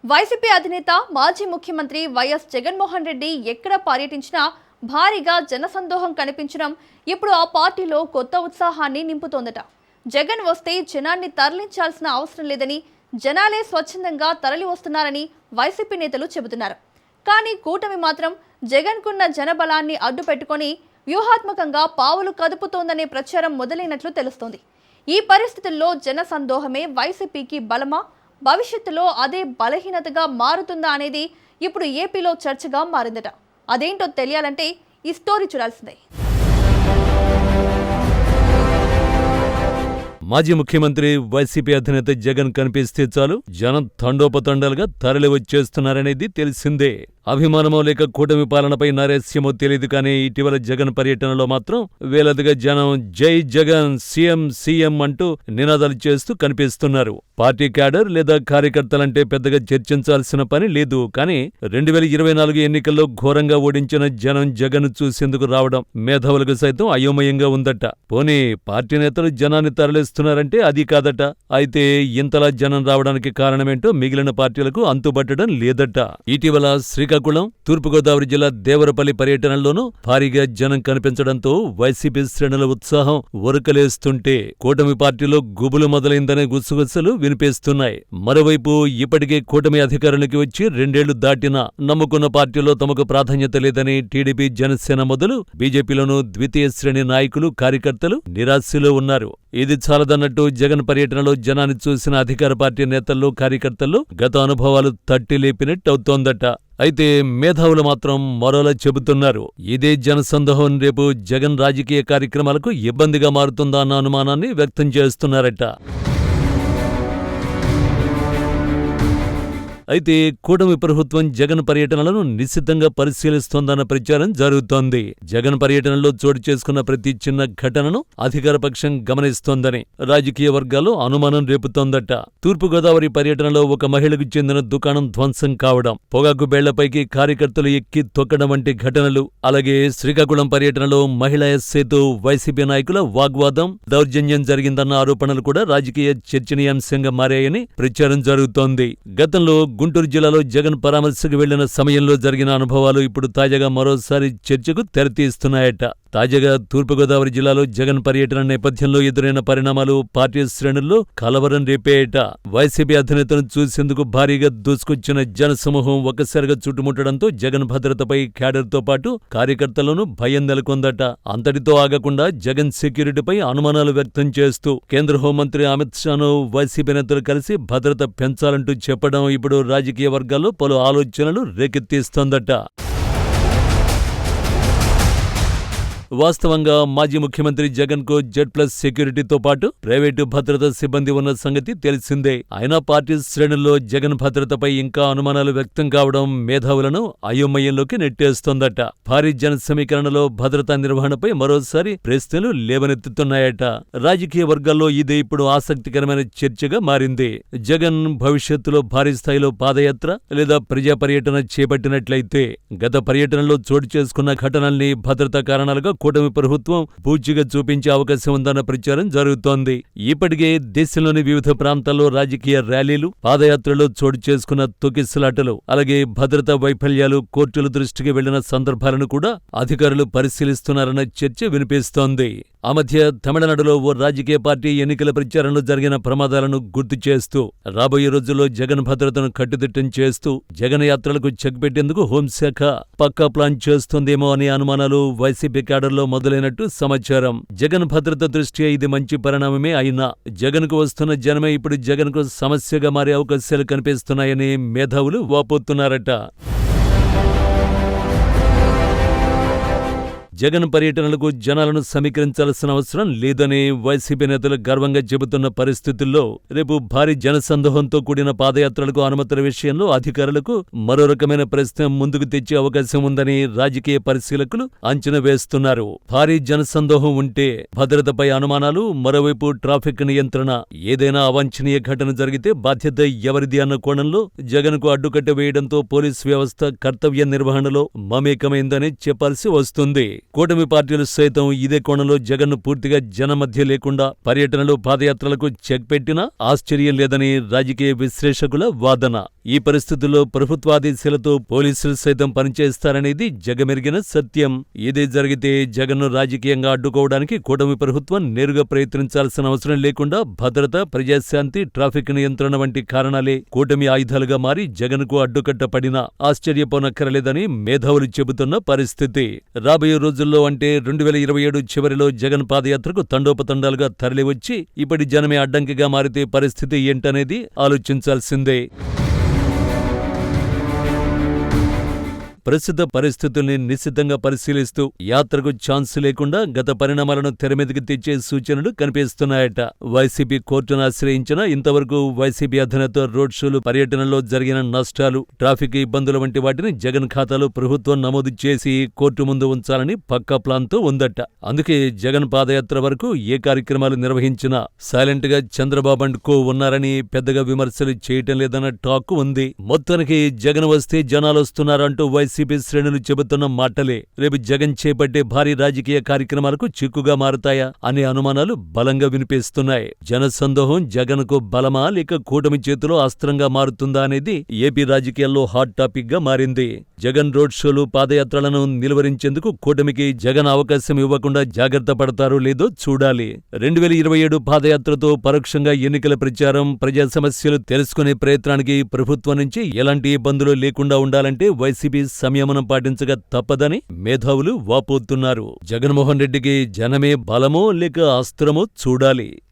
YCP అధినేత మాజీ ముఖ్యమంత్రి వైఎస్ జగన్మోహన్ రెడ్డి ఎక్కడ పర్యటించినా భారీగా జనసందోహం కనిపించడం ఇప్పుడు ఆ పార్టీలో కొత్త ఉత్సాహాన్ని నింపుతోందట. జగన్ వస్తే జనాన్ని తరలించాల్సిన అవసరం లేదని, జనాలే స్వచ్ఛందంగా తరలి వస్తున్నారని వైసీపీ నేతలు చెబుతున్నారు. కానీ కూటమి మాత్రం జగన్కున్న జనబలాన్ని అడ్డుపెట్టుకొని వ్యూహాత్మకంగా పావులు కదుపుతోందనే ప్రచారం మొదలైనట్లు తెలుస్తోంది. ఈ పరిస్థితుల్లో జనసందోహమే వైసీపీకి బలమా, భవిష్యత్తులో అదే బలహీనతగా మారుతుందా అనేది ఇప్పుడు ఏపీలో చర్చగా మారిందట. అదేంటో తెలియాలంటే ఈ స్టోరీ చూడాల్సిందే. మాజీ ముఖ్యమంత్రి వైసీపీ అధినేత జగన్ కనిపిస్తే చాలు జనం తండోపతండాలుగా తరలి వచ్చేస్తున్నారనేది తెలిసిందే. అభిమానమో లేక కూటమి పాలనపై నైరాశ్యమో తెలియదు కానీ ఇటీవల జగన్ పర్యటనలో మాత్రం వేలదిగా జనం జై జగన్, సీఎం సీఎం అంటూ నినాదాలు చేస్తూ కనిపిస్తున్నారు. పార్టీ క్యాడర్ లేదా కార్యకర్తలంటే పెద్దగా చర్చించాల్సిన పని లేదు. కానీ 2024 ఎన్నికల్లో ఘోరంగా ఓడించిన జనం జగన్ చూసేందుకు రావడం మేధావులకు సైతం అయోమయంగా ఉందట. పోనీ పార్టీ నేతలు జనాన్ని తరలిస్తున్నారంటే అది కాదట. అయితే ఇంతలా జనం రావడానికి కారణమేంటో మిగిలిన పార్టీలకు అంతుబట్టడం లేదట. ఇటీవల శ్రీకాకుళం, తూర్పుగోదావరి జిల్లా దేవరపల్లి పర్యటనల్లోనూ భారీగా జనం కనిపించడంతో వైసీపీ శ్రేణుల ఉత్సాహం ఉరకలేస్తుంటే కూటమి పార్టీలో గుబులు మొదలైందనే గుసగుసలు వినిపిస్తున్నాయి. మరోవైపు ఇప్పటికే కూటమి అధికారులకి వచ్చి 2 ఏళ్లు దాటినా నమ్ముకున్న పార్టీలో తమకు ప్రాధాన్యత లేదని టీడీపీ, జనసేన మొదలు బీజేపీలోనూ ద్వితీయ శ్రేణి నాయకులు, కార్యకర్తలు నిరాశలో ఉన్నారు. ఇది చాలదన్నట్టు జగన్ పర్యటనలో జనాన్ని చూసిన అధికార పార్టీ నేతల్లో, కార్యకర్తల్లో గత అనుభవాలు తట్టి లేపినట్టవుతోందట. అయితే మేధావులు మాత్రం మరోలా చెబుతున్నారు. ఇదే జనసందోహం రేపు జగన్ రాజకీయ కార్యక్రమాలకు ఇబ్బందిగా మారుతుందా అన్న అనుమానాన్ని వ్యక్తం చేస్తున్నారట. అయితే కూటమి ప్రభుత్వం జగన్ పర్యటనలను నిశ్చితంగా పరిశీలిస్తోందన్న ప్రచారం జరుగుతోంది. జగన్ పర్యటనలో చోటు చేసుకున్న ప్రతి చిన్న ఘటనను అధికార పక్షం గమనిస్తోందని రాజకీయ వర్గాల్లో అనుమానం రేపుతోందట. తూర్పుగోదావరి పర్యటనలో ఒక మహిళకు చెందిన దుకాణం ధ్వంసం కావడం, పొగాకు బేళ్లపైకి కార్యకర్తలు ఎక్కి తొక్కడం వంటి ఘటనలు, అలాగే శ్రీకాకుళం పర్యటనలో మహిళా ఎస్ఐతో వైసీపీ నాయకుల వాగ్వాదం, దౌర్జన్యం జరిగిందన్న ఆరోపణలు కూడా రాజకీయ చర్చనీయాంశంగా మారాయని ప్రచారం జరుగుతోంది. గతంలో గుంటూరు జిల్లాలో జగన్ పరామర్శకు వెళ్లిన సమయంలో జరిగిన అనుభవాలు ఇప్పుడు తాజాగా మరోసారి చర్చకు తెరతీస్తున్నాయట. తాజాగా తూర్పుగోదావరి జిల్లాలో జగన్ పర్యటన నేపథ్యంలో ఎదురైన పరిణామాలు పార్టీ శ్రేణుల్లో కలవరం రేపేయట. వైసీపీ అధినేతను చూసేందుకు భారీగా దూసుకొచ్చిన జనసమూహం ఒక్కసారిగా చుట్టుముట్టడంతో జగన్ భద్రతపై క్యాడర్తో పాటు కార్యకర్తలను భయం నెలకొందట. అంతటితో ఆగకుండా జగన్ సెక్యూరిటీపై అనుమానాలు వ్యక్తం చేస్తూ కేంద్ర హోంమంత్రి అమిత్ షాను వైసీపీ నేతలు కలిసి భద్రత పెంచాలంటూ చెప్పడం ఇప్పుడు రాజకీయ వర్గాల్లో పలు ఆలోచనలు రేకెత్తిస్తోందట. వాస్తవంగా మాజీ ముఖ్యమంత్రి జగన్ కు జెడ్+ సెక్యూరిటీతో పాటు ప్రైవేటు భద్రతా సిబ్బంది ఉన్న సంగతి తెలిసిందే. అయినా పార్టీ శ్రేణుల్లో జగన్ భద్రతపై ఇంకా అనుమానాలు వ్యక్తం కావడం మేధావులను అయోమయంలోకి నెట్టేస్తోందట. భారీ జన సమీకరణలో భద్రతా నిర్వహణపై మరోసారి ప్రశ్నలు లేవనెత్తుతున్నాయట. రాజకీయ వర్గాల్లో ఇదే ఇప్పుడు ఆసక్తికరమైన చర్చగా మారింది. జగన్ భవిష్యత్తులో భారీ స్థాయిలో పాదయాత్ర లేదా ప్రజా పర్యటన చేపట్టినట్లయితే గత పర్యటనలో చోటు చేసుకున్న ఘటనల్ని భద్రతా కారణాలుగా కూటమి ప్రభుత్వం పూర్తిగా చూపించే అవకాశం ఉందన్న ప్రచారం జరుగుతోంది. ఇప్పటికే దేశంలోని వివిధ ప్రాంతాల్లో రాజకీయ ర్యాలీలు, పాదయాత్రలో చోటు చేసుకున్న తొక్కిసలాటలు, అలాగే భద్రతా వైఫల్యాలు కోర్టుల దృష్టికి వెళ్లిన సందర్భాలను కూడా అధికారులు పరిశీలిస్తున్నారన్న చర్చ వినిపిస్తోంది. ఆ మధ్య తమిళనాడులో ఓ రాజకీయ పార్టీ ఎన్నికల ప్రచారంలో జరిగిన ప్రమాదాలను గుర్తు చేస్తూ రాబోయే రోజుల్లో జగన్ భద్రతను కట్టుదిట్టం చేస్తూ జగన్ యాత్రలకు చెక్ పెట్టేందుకు హోంశాఖ పక్కా ప్లాన్ చేస్తోందేమో అనే అనుమానాలు వైసీపీ క్యాడర్లో మొదలైనట్టు సమాచారం. జగన్ భద్రత దృష్ట్యా ఇది మంచి పరిణామమే అయినా జగన్ కు వస్తున్న జనమే ఇప్పుడు జగన్ కు సమస్యగా మారే అవకాశాలు కనిపిస్తున్నాయని మేధావులు వాపోతున్నారట. జగన్ పర్యటనలకు జనాలను సమీకరించాల్సిన అవసరం లేదని వైసీపీ నేతలు గర్వంగా చెబుతున్న పరిస్థితుల్లో రేపు భారీ జనసందోహంతో కూడిన పాదయాత్రలకు అనుమతుల విషయంలో అధికారులకు మరో రకమైన ప్రశ్న ముందుకు తెచ్చే అవకాశం ఉందని రాజకీయ పరిశీలకులు అంచనా వేస్తున్నారు. భారీ జనసందోహం ఉంటే భద్రతపై అనుమానాలు, మరోవైపు ట్రాఫిక్ నియంత్రణ, ఏదైనా అవాంఛనీయ ఘటన జరిగితే బాధ్యత ఎవరిది అన్న కోణంలో జగన్ కు అడ్డుకట్ట వేయడంతో పోలీసు వ్యవస్థ కర్తవ్య నిర్వహణలో మమేకమైందని చెప్పాల్సి వస్తుంది. కూటమి పార్టీలు సైతం ఇదే కోణంలో జగన్ను పూర్తిగా జనం మధ్య లేకుండా పర్యటనలు, పాదయాత్రలకు చెక్ పెట్టినా ఆశ్చర్యం లేదని రాజకీయ విశ్లేషకుల వాదన. ఈ పరిస్థితుల్లో ప్రభుత్వాదేశాలతో పోలీసులు సైతం పనిచేస్తారనేది జగమెరిగిన సత్యం. ఇదే జరిగితే జగన్ను రాజకీయంగా అడ్డుకోవడానికి కూటమి ప్రభుత్వం నేరుగా ప్రయత్నించాల్సిన అవసరం లేకుండా భద్రత, ప్రజాశాంతి, ట్రాఫిక్ నియంత్రణ వంటి కారణాలే కూటమి ఆయుధాలుగా మారి జగన్కు అడ్డుకట్టపడినా ఆశ్చర్యపోనక్కరలేదని మేధావులు చెబుతున్న పరిస్థితి. రాబోయే రోజుల్లో అంటే 2027 చివరిలో జగన్ పాదయాత్రకు తండోపతండాలుగా తరలివచ్చి ఇప్పటి జనమే అడ్డంకిగా మారితే పరిస్థితి ఏంటనేది ఆలోచించాల్సిందే. ప్రస్తుత పరిస్థితుల్ని నిశితంగా పరిశీలిస్తూ యాత్రకు ఛాన్స్ లేకుండా గత పరిణామాలను తెరమీదకి తెచ్చే సూచనలు కనిపిస్తున్నాయట. వైసీపీ కోర్టును ఆశ్రయించిన ఇంతవరకు వైసీపీ అధినేత రోడ్ షోలు, పర్యటనలో జరిగిన నష్టాలు, ట్రాఫిక్ ఇబ్బందుల వంటి వాటిని జగన్ ఖాతాలో ప్రభుత్వం నమోదు చేసి కోర్టు ముందు ఉంచాలని పక్కా ప్లాన్తో ఉందట. అందుకే జగన్ పాదయాత్ర వరకు ఏ కార్యక్రమాలు నిర్వహించినా సైలెంట్ గా చంద్రబాబు అండ్ కో ఉన్నారని పెద్దగా విమర్శలు చేయటం లేదన్న టాక్ ఉంది. మొత్తానికి జగన్ వస్తే జనాలొస్తున్నారంటూ వైసీపీ శ్రేణులు చెబుతున్న మాటలే రేపు జగన్ చేపట్టే భారీ రాజకీయ కార్యక్రమాలకు చిక్కుగా మారుతాయా అనే అనుమానాలు బలంగా వినిపిస్తున్నాయి. జనసందోహం జగన్కు బలమా లేక కూటమి చేతిలో అస్త్రంగా మారుతుందా అనేది ఏపీ రాజకీయాల్లో హాట్ టాపిక్ గా మారింది. జగన్ రోడ్ షోలు, పాదయాత్రలను నిలువరించేందుకు కూటమికి జగన్ అవకాశం ఇవ్వకుండా జాగ్రత్త పడతారో లేదో చూడాలి. 2027 పాదయాత్రతో పరోక్షంగా ఎన్నికల ప్రచారం, ప్రజా సమస్యలు తెలుసుకునే ప్రయత్నానికి ప్రభుత్వం నుంచి ఎలాంటి ఇబ్బందులు లేకుండా ఉండాలంటే వైసీపీ సంయమనం పాటించక తప్పదని మేధావులు వాపోతున్నారు. జగన్మోహన్ రెడ్డికి జనమే బలమో లేక అస్త్రమో చూడాలి.